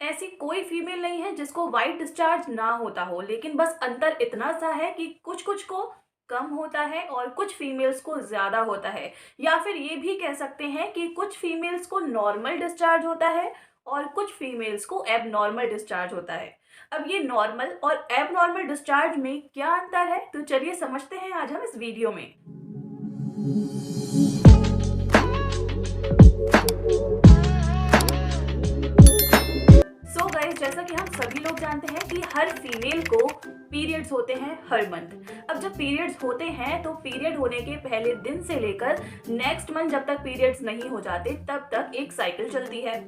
ऐसी कोई फीमेल नहीं है जिसको व्हाइट डिस्चार्ज ना होता हो, लेकिन बस अंतर इतना सा है कि कुछ कुछ को कम होता है और कुछ फीमेल्स को ज़्यादा होता है। या फिर ये भी कह सकते हैं कि कुछ फीमेल्स को नॉर्मल डिस्चार्ज होता है और कुछ फीमेल्स को एबनॉर्मल डिस्चार्ज होता है। अब ये नॉर्मल और एबनॉर्मल डिस्चार्ज में क्या अंतर है, तो चलिए समझते हैं आज हम इस वीडियो में। सो गाइस, जैसा कि हम सभी लोग जानते हैं कि हर फीमेल को पीरियड्स होते हैं हर मंथ। अब जब पीरियड्स होते हैं तो पीरियड होने के पहले दिन से लेकर नेक्स्ट मंथ जब तक पीरियड्स नहीं हो जाते तब तक एक साइकिल चलती है।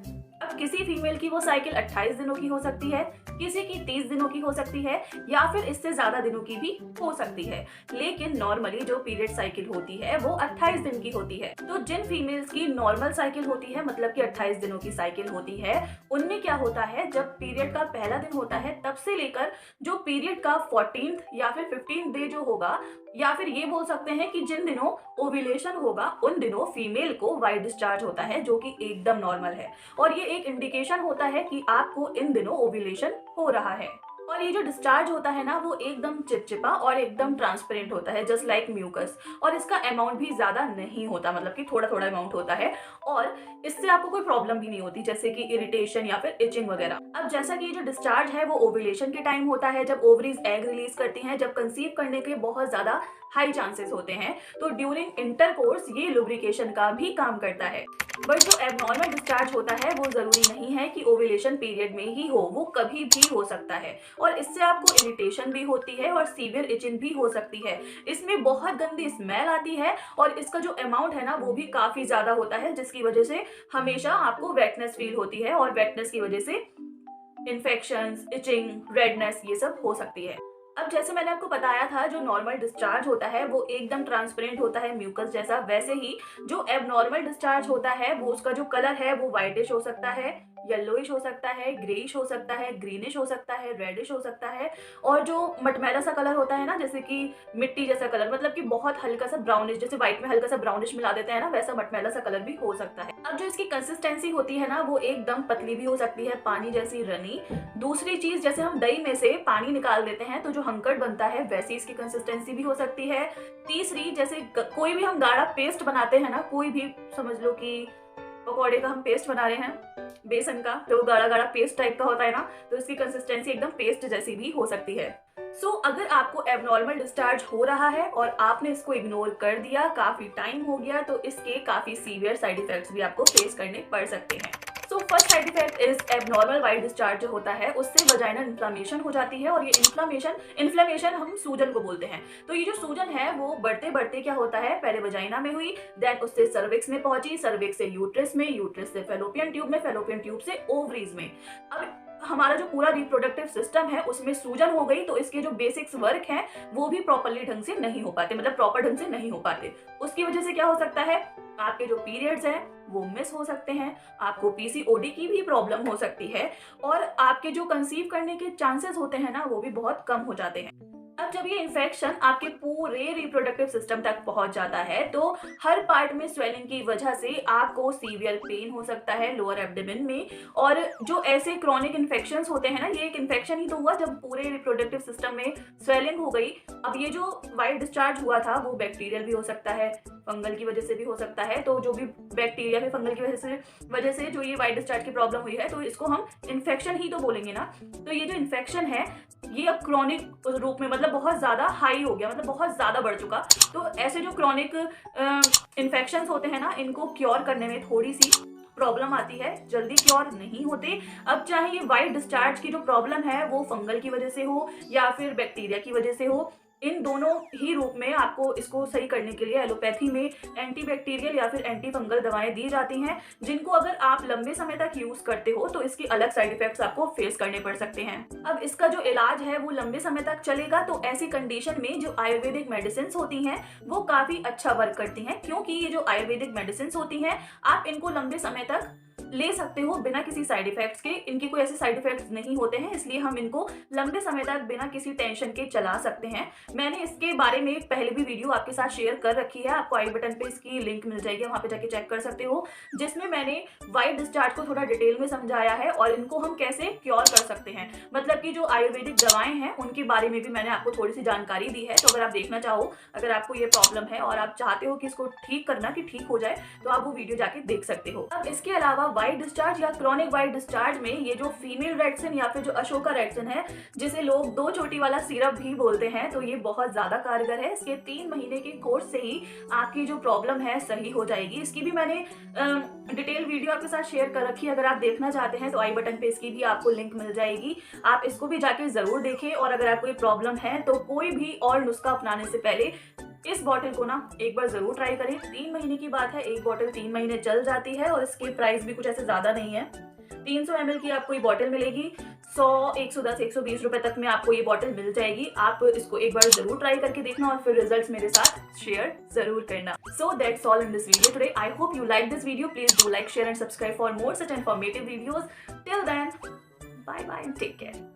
अब किसी फीमेल की वो साइकिल 28 दिनों की हो सकती है, किसी की 30 दिनों की हो सकती है, या फिर इससे ज्यादा दिनों की भी हो सकती है। लेकिन नॉर्मली जो पीरियड साइकिल होती है वो 28 दिन की होती है। तो जिन फीमेल्स की नॉर्मल साइकिल होती है, मतलब कि 28 दिनों की साइकिल होती है, उनमें क्या होता है, जब पीरियड का पहला दिन होता है तब से लेकर जो पीरियड का 14th या फिर 15th डे जो होगा, या फिर ये बोल सकते हैं कि जिन दिनों ओव्यूलेशन होगा उन दिनों फीमेल को व्हाइट डिस्चार्ज होता है, जो कि एकदम नॉर्मल है। और ये एक इंडिकेशन होता है कि आपको इन दिनों ओव्यूलेशन हो रहा है। और ये जो डिस्चार्ज होता है ना, वो एकदम चिपचिपा और एकदम ट्रांसपेरेंट होता है, जस्ट लाइक म्यूकस। और इसका अमाउंट भी ज्यादा नहीं होता, मतलब कि थोड़ा थोड़ा अमाउंट होता है। और इससे आपको कोई प्रॉब्लम भी नहीं होती, जैसे कि इरिटेशन या फिर इचिंग वगैरह। अब जैसा कि ये जो डिस्चार्ज है वो ओव्यूलेशन के टाइम होता है, जब ओवरीज एग रिलीज करती हैं, जब कंसीव करने के बहुत ज्यादा हाई चांसेस होते हैं। तो ड्यूरिंग इंटरकोर्स ये लुब्रिकेशन का भी काम करता है। बट जो एबनॉर्मल डिस्चार्ज होता है वो जरूरी नहीं है कि ओव्यूलेशन पीरियड में ही हो, वो कभी भी हो सकता है। और इससे आपको इरिटेशन भी होती है और सीवियर इचिंग भी हो सकती है। इसमें बहुत गंदी स्मेल आती है और इसका जो अमाउंट है ना वो भी काफी ज्यादा होता है, जिसकी वजह से हमेशा आपको वेटनेस फील होती है और वेटनेस की वजह से इन्फेक्शंस, इचिंग, रेडनेस ये सब हो सकती है। अब जैसे मैंने आपको बताया था, जो नॉर्मल डिस्चार्ज होता है वो एकदम ट्रांसपेरेंट होता है, म्यूकस जैसा। वैसे ही जो एबनॉर्मल डिस्चार्ज होता है वो उसका जो कलर है वो व्हाइटिश हो सकता है, येलोइश हो सकता है, ग्रेइश हो सकता है, ग्रीनिश हो सकता है, रेडिश हो सकता है। और जो मटमैला सा कलर होता है ना, जैसे कि मिट्टी जैसा कलर, मतलब कि बहुत हल्का सा ब्राउनिश, जैसे व्हाइट में हल्का सा ब्राउनिश मिला देते हैं ना, वैसा मटमैला सा कलर भी हो सकता है। अब जो इसकी कंसिस्टेंसी होती है ना वो एकदम पतली भी हो सकती है, पानी जैसी रनी। दूसरी चीज, जैसे हम दही में से पानी निकाल देते हैं तो जो हंकड़ बनता है वैसी इसकी कंसिस्टेंसी भी हो सकती है। तीसरी, जैसे कोई भी हम गाढ़ा पेस्ट बनाते हैं ना, कोई भी समझ लो कि पकौड़े का हम पेस्ट बना रहे हैं बेसन का, तो गाढ़ा गाढ़ा पेस्ट टाइप का होता है ना, तो इसकी कंसिस्टेंसी एकदम पेस्ट जैसी भी हो सकती है। अगर आपको एबनॉर्मल डिस्चार्ज हो रहा है और आपने इसको इग्नोर कर दिया, काफी टाइम हो गया, तो इसके काफी सीवियर साइड इफेक्ट्स भी आपको फेस करने पड़ सकते हैं। First side effect is abnormal white discharge जो होता है उससे वजाइनल इन्फ्लेमेशन हो जाती है। और ये इन्फ्लेमेशन हम सूजन को बोलते हैं। तो ये जो सूजन है वो बढ़ते बढ़ते क्या होता है, पहले वजाइना में हुई, देन उससे सर्विक्स में पहुंची, सर्विक्स से यूट्रस में, यूट्रस से फेलोपियन ट्यूब में, फेलोपियन ट्यूब से ओवरीज में। अब हमारा जो पूरा रिप्रोडक्टिव सिस्टम है उसमें सूजन हो गई, तो इसके जो बेसिक्स वर्क हैं वो भी प्रॉपरली ढंग से नहीं हो पाते, मतलब प्रॉपर ढंग से नहीं हो पाते। उसकी वजह से क्या हो सकता है, आपके जो पीरियड्स हैं वो मिस हो सकते हैं, आपको पीसीओडी की भी प्रॉब्लम हो सकती है, और आपके जो कंसीव करने के चांसेस होते हैं ना वो भी बहुत कम हो जाते हैं। अब जब ये इन्फेक्शन आपके पूरे रिप्रोडक्टिव सिस्टम तक पहुंच जाता है तो हर पार्ट में स्वेलिंग की वजह से आपको सीवियर पेन हो सकता है लोअर एब्डोमेन में। और जो ऐसे क्रॉनिक इन्फेक्शंस होते हैं ना, ये एक इन्फेक्शन ही तो हुआ जब पूरे रिप्रोडक्टिव सिस्टम में स्वेलिंग हो गई। अब ये जो व्हाइट डिस्चार्ज हुआ था वो बैक्टीरियल भी हो सकता है, फंगल की वजह से भी हो सकता है। तो जो भी बैक्टीरिया फिर फंगल की वजह से जो ये व्हाइट डिस्चार्ज की प्रॉब्लम हुई है, तो इसको हम इन्फेक्शन ही तो बोलेंगे ना। तो ये जो इन्फेक्शन है ये अब क्रॉनिक रूप में, मतलब बहुत ज्यादा हाई हो गया, मतलब बहुत ज्यादा बढ़ चुका। तो ऐसे जो क्रॉनिक इन्फेक्शंस होते हैं ना, इनको क्योर करने में थोड़ी सी प्रॉब्लम आती है, जल्दी क्योर नहीं होते। अब चाहे ये व्हाइट डिस्चार्ज की जो प्रॉब्लम है वो फंगल की वजह से हो या फिर बैक्टीरिया की वजह से हो, इन दोनों ही रूप में आपको इसको सही करने के लिए एलोपैथी में एंटीबैक्टीरियल या फिर एंटी फंगल दवाएं दी जाती हैं, जिनको अगर आप लंबे समय तक यूज करते हो तो इसकी अलग साइड इफेक्ट्स आपको फेस करने पड़ सकते हैं। अब इसका जो इलाज है वो लंबे समय तक चलेगा, तो ऐसी कंडीशन में जो आयुर्वेदिक मेडिसिन होती हैं वो काफी अच्छा वर्क करती हैं, क्योंकि ये जो आयुर्वेदिक मेडिसिन होती हैं आप इनको लंबे समय तक ले सकते हो बिना किसी साइड इफेक्ट्स के। इनके कोई ऐसे साइड इफेक्ट्स नहीं होते हैं, इसलिए हम इनको लंबे समय तक बिना किसी टेंशन के चला सकते हैं। मैंने इसके बारे में एक पहले भी वीडियो आपके साथ शेयर कर रखी है, आपको आई बटन पे इसकी लिंक मिल जाएगी, वहां पे जाके चेक कर सकते हो, जिसमें मैंने व्हाइट डिस्चार्ज को थोड़ा डिटेल में समझाया है और इनको हम कैसे क्योर कर सकते हैं। मतलब कि जो आयुर्वेदिक दवाएं हैं उनके बारे में भी मैंने आपको थोड़ी सी जानकारी दी है। तो अगर आप देखना चाहो, अगर आपको ये प्रॉब्लम है और आप चाहते हो कि इसको ठीक करना, कि ठीक हो जाए, तो आप वो वीडियो जाके देख सकते हो। अब इसके अलावा व्हाइट डिस्चार्ज या क्रॉनिक व्हाइट डिस्चार्ज में ये जो फीमेल रेक्सिन या फिर जो अशोका रेक्सिन है, जिसे लोग 2 चोटी वाला सिरप भी बोलते हैं, तो ये बहुत ज्यादा कारगर है। इसके 3 महीने के कोर्स से ही आपकी जो प्रॉब्लम है सही हो जाएगी। इसकी भी मैंने डिटेल वीडियो आपके साथ शेयर कर रखी है, अगर आप देखना चाहते हैं तो आई बटन पे इसकी भी आपको लिंक मिल जाएगी, आप इसको भी जाके जरूर देखें। और अगर आपको ये प्रॉब्लम है तो कोई भी और नुस्खा अपनाने से पहले इस बॉटल को ना एक बार जरूर ट्राई करें। 3 महीने की बात है, एक बॉटल 3 महीने चल जाती है और इसकी प्राइस भी कुछ ऐसे ज्यादा नहीं है। 300 ml की आपको ये बॉटल मिलेगी, 100, 110, 120 रुपए तक में आपको ये बॉटल मिल जाएगी। आप इसको एक बार जरूर ट्राई करके देखना और फिर रिजल्ट्स मेरे साथ शेयर जरूर करना। So that's all in this video today. I hope you like this video. Please do like, share and subscribe for more such informative videos. Till then, bye bye and take care.